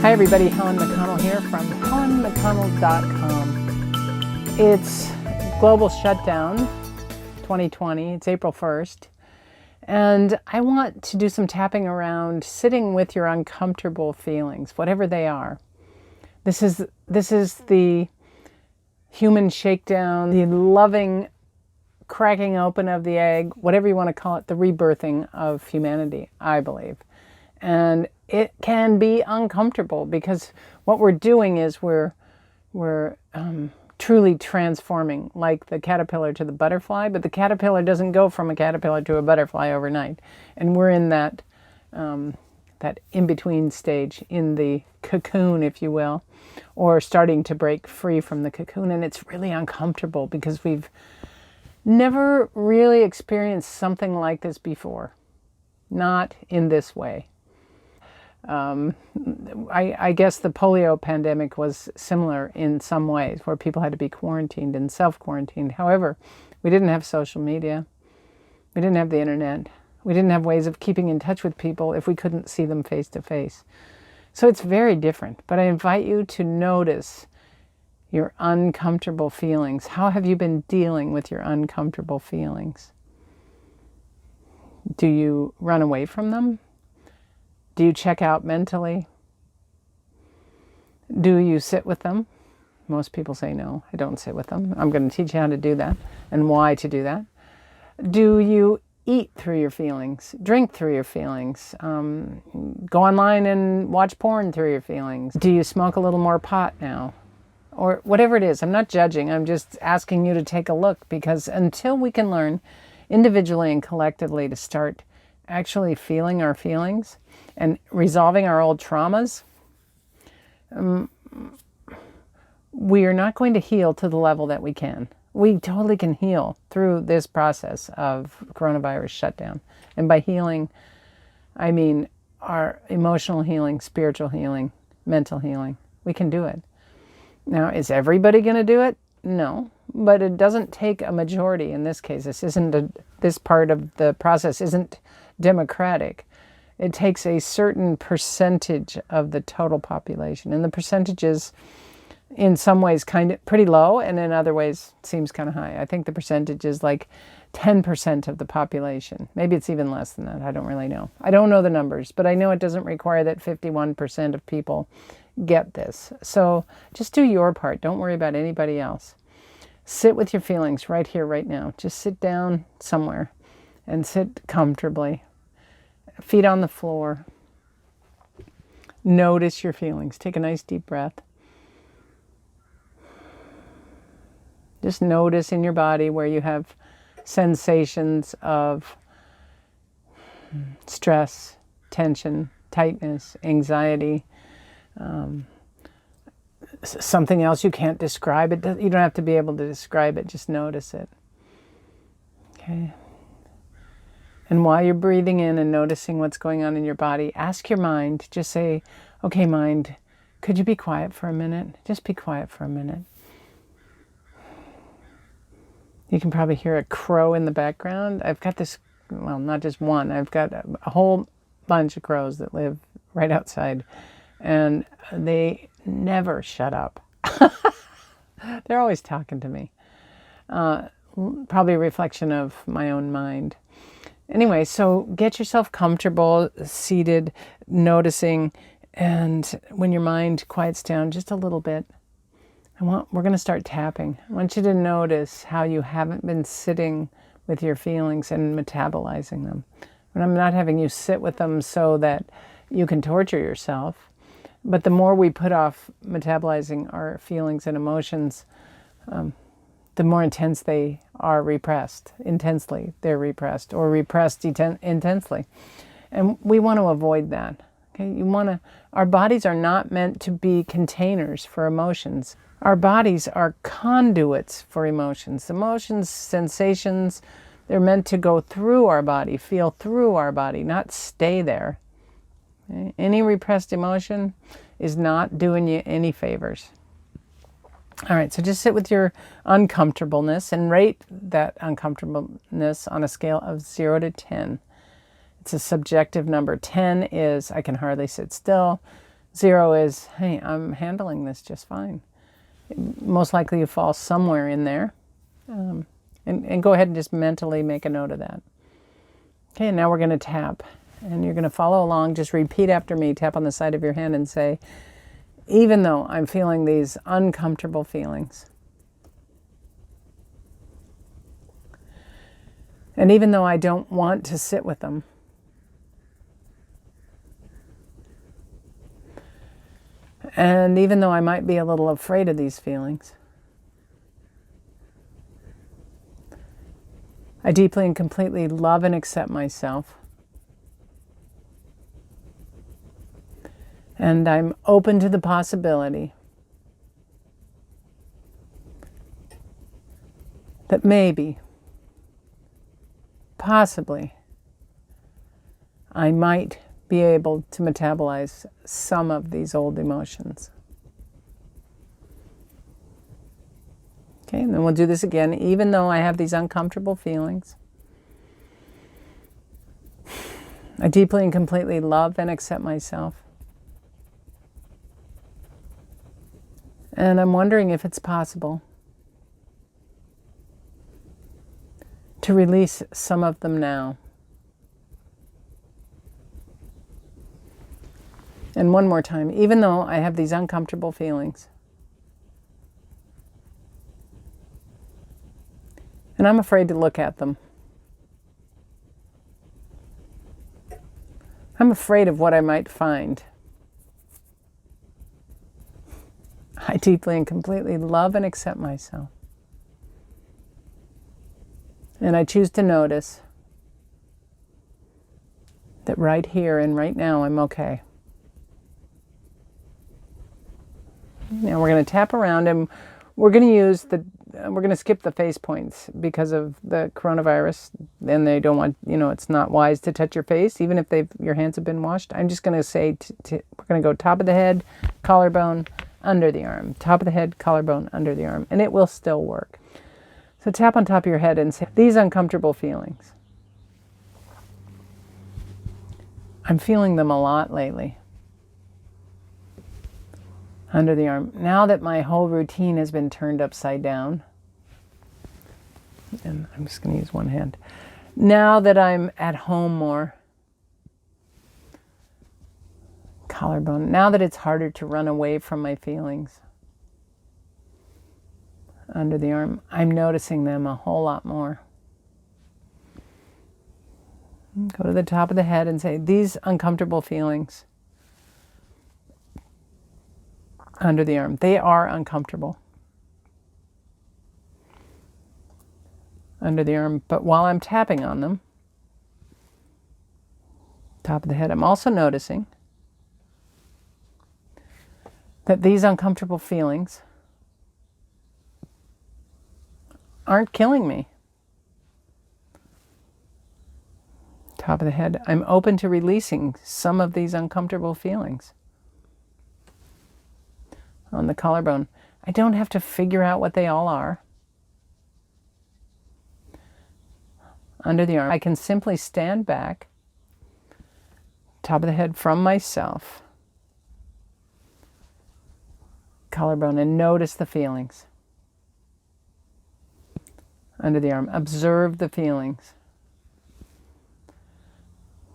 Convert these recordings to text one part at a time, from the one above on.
Hi everybody, Helen McConnell here from helenmcconnell.com. It's global shutdown 2020, it's April 1st, and I want to do some tapping around sitting with your uncomfortable feelings, whatever they are. This is the human shakedown, the loving cracking open of the egg, whatever you want to call it, the rebirthing of humanity, I believe. And it can be uncomfortable because what we're doing is we're truly transforming, like the caterpillar to the butterfly, but the caterpillar doesn't go from a caterpillar to a butterfly overnight. And we're in that in-between stage, in the cocoon, if you will, or starting to break free from the cocoon. And it's really uncomfortable because we've never really experienced something like this before, not in this way. I guess the polio pandemic was similar in some ways, where people had to be quarantined and self-quarantined. However, we didn't have social media. We didn't have the internet. We didn't have ways of keeping in touch with people if we couldn't see them face to face. So it's very different. But I invite you to notice your uncomfortable feelings. How have you been dealing with your uncomfortable feelings? Do you run away from them? Do you check out mentally? Do you sit with them? Most people say no, I don't sit with them. I'm going to teach you how to do that and why to do that. Do you eat through your feelings, drink through your feelings, go online and watch porn through your feelings? Do you smoke a little more pot now? Or whatever it is, I'm not judging, I'm just asking you to take a look, because until we can learn individually and collectively to start actually feeling our feelings and resolving our old traumas, we are not going to heal to the level that we can. We totally can heal through this process of coronavirus shutdown. And by healing, I mean our emotional healing, spiritual healing, mental healing. We can do it. Now, is everybody going to do it? No, but it doesn't take a majority in this case. This part of the process isn't democratic. It takes a certain percentage of the total population, and the percentage is in some ways kind of pretty low, and in other ways seems kind of high. I think the percentage is like 10% of the population. Maybe it's even less than that. I don't really know. I don't know the numbers, but I know it doesn't require that 51% of people get this. So just do your part. Don't worry about anybody else. Sit with your feelings right here, right now. Just sit down somewhere and sit comfortably. Feet on the floor. Notice your feelings. Take a nice deep breath. Just notice in your body where you have sensations of stress, tension, tightness, anxiety, something else you can't describe. You don't have to be able to describe it. Just notice it. Okay. And while you're breathing in and noticing what's going on in your body, ask your mind, just say, okay, mind, could you be quiet for a minute? Just be quiet for a minute. You can probably hear a crow in the background. I've got this, well, not just one. I've got a whole bunch of crows that live right outside, and they never shut up. They're always talking to me. Probably a reflection of my own mind. Anyway, so get yourself comfortable, seated, noticing, and when your mind quiets down just a little bit, we're going to start tapping. I want you to notice how you haven't been sitting with your feelings and metabolizing them. And I'm not having you sit with them so that you can torture yourself, but the more we put off metabolizing our feelings and emotions, the more intense they are repressed. Intensely, they're repressed, or repressed intensely. And we want to avoid that. Okay? Our bodies are not meant to be containers for emotions. Our bodies are conduits for emotions. Emotions, sensations, they're meant to go through our body, feel through our body, not stay there. Okay? Any repressed emotion is not doing you any favors. All right, so just sit with your uncomfortableness and rate that uncomfortableness on a scale of 0 to 10. It's a subjective number. 10 is I can hardly sit still. 0 is, hey, I'm handling this just fine. Most likely you fall somewhere in there. And go ahead and just mentally make a note of that. Okay, now we're going to tap. And you're going to follow along. Just repeat after me. Tap on the side of your hand and say, even though I'm feeling these uncomfortable feelings, and even though I don't want to sit with them, and even though I might be a little afraid of these feelings, I deeply and completely love and accept myself. And I'm open to the possibility that maybe, possibly, I might be able to metabolize some of these old emotions. Okay, and then we'll do this again. Even though I have these uncomfortable feelings, I deeply and completely love and accept myself. And I'm wondering if it's possible to release some of them now. And one more time, even though I have these uncomfortable feelings, and I'm afraid to look at them. I'm afraid of what I might find. I deeply and completely love and accept myself. And I choose to notice that right here and right now I'm okay. Now we're going to tap around and we're going to use we're going to skip the face points because of the coronavirus. And they don't want, it's not wise to touch your face, even if your hands have been washed. I'm just going to say, we're going to go top of the head, collarbone, under the arm, top of the head, collarbone, under the arm, and it will still work. So tap on top of your head and say, these uncomfortable feelings, I'm feeling them a lot lately. Under the arm. Now that my whole routine has been turned upside down, and I'm just going to use one hand. Now that I'm at home more, collarbone. Now that it's harder to run away from my feelings, under the arm, I'm noticing them a whole lot more. Go to the top of the head and say, these uncomfortable feelings, under the arm, they are uncomfortable. Under the arm, but while I'm tapping on them, top of the head, I'm also noticing that these uncomfortable feelings aren't killing me. Top of the head, I'm open to releasing some of these uncomfortable feelings. On the collarbone, I don't have to figure out what they all are. Under the arm, I can simply stand back, top of the head, from myself, collarbone, and notice the feelings. Under the arm, observe the feelings.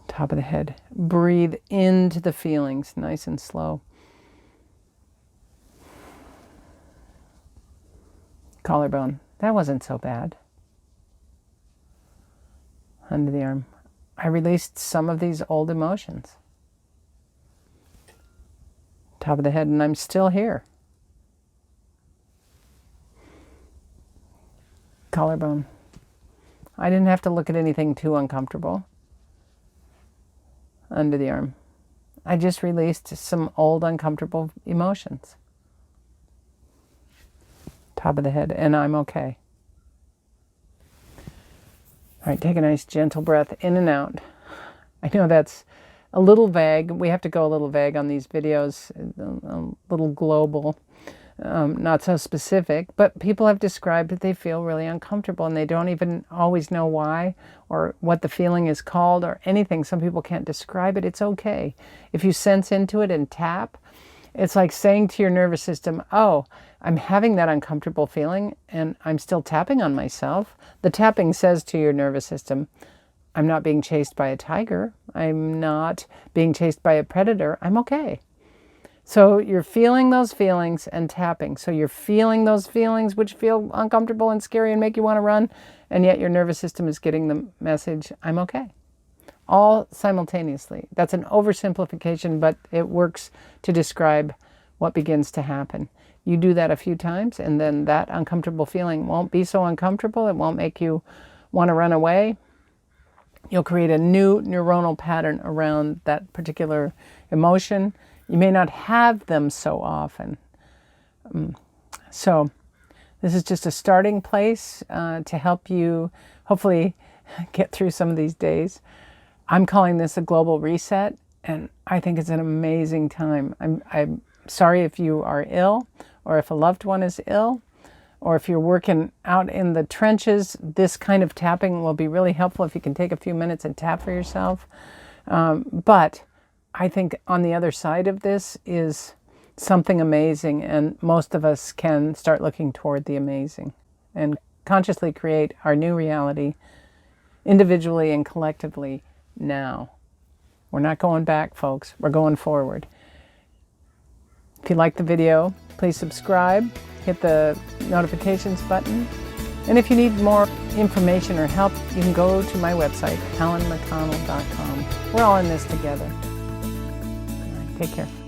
Top of the head, breathe into the feelings, nice and slow. Collarbone, that wasn't so bad. Under the arm, I released some of these old emotions. Top of the head, and I'm still here. Collarbone, I didn't have to look at anything too uncomfortable. Under the arm, I just released some old uncomfortable emotions. Top of the head, and I'm okay. All right, take a nice gentle breath in and out. I know that's a little vague. We have to go a little vague on these videos, a little global. not so specific, but people have described that they feel really uncomfortable and they don't even always know why or what the feeling is called or anything. Some people can't describe it. It's okay. If you sense into it and tap, it's like saying to your nervous system, oh, I'm having that uncomfortable feeling and I'm still tapping on myself. The tapping says to your nervous system, I'm not being chased by a tiger. I'm not being chased by a predator. I'm okay. So you're feeling those feelings and tapping. So you're feeling those feelings which feel uncomfortable and scary and make you want to run, and yet your nervous system is getting the message, I'm okay. All simultaneously. That's an oversimplification, but it works to describe what begins to happen. You do that a few times, and then that uncomfortable feeling won't be so uncomfortable. It won't make you want to run away. You'll create a new neuronal pattern around that particular emotion. You may not have them so often. So this is just a starting place to help you hopefully get through some of these days. I'm calling this a global reset, and I think it's an amazing time. I'm sorry if you are ill, or if a loved one is ill, or if you're working out in the trenches. This kind of tapping will be really helpful if you can take a few minutes and tap for yourself. But I think on the other side of this is something amazing, and most of us can start looking toward the amazing and consciously create our new reality individually and collectively now. We're not going back, folks. We're going forward. If you like the video, please subscribe, hit the notifications button. And if you need more information or help, you can go to my website, helenmcconnell.com. We're all in this together. Take care.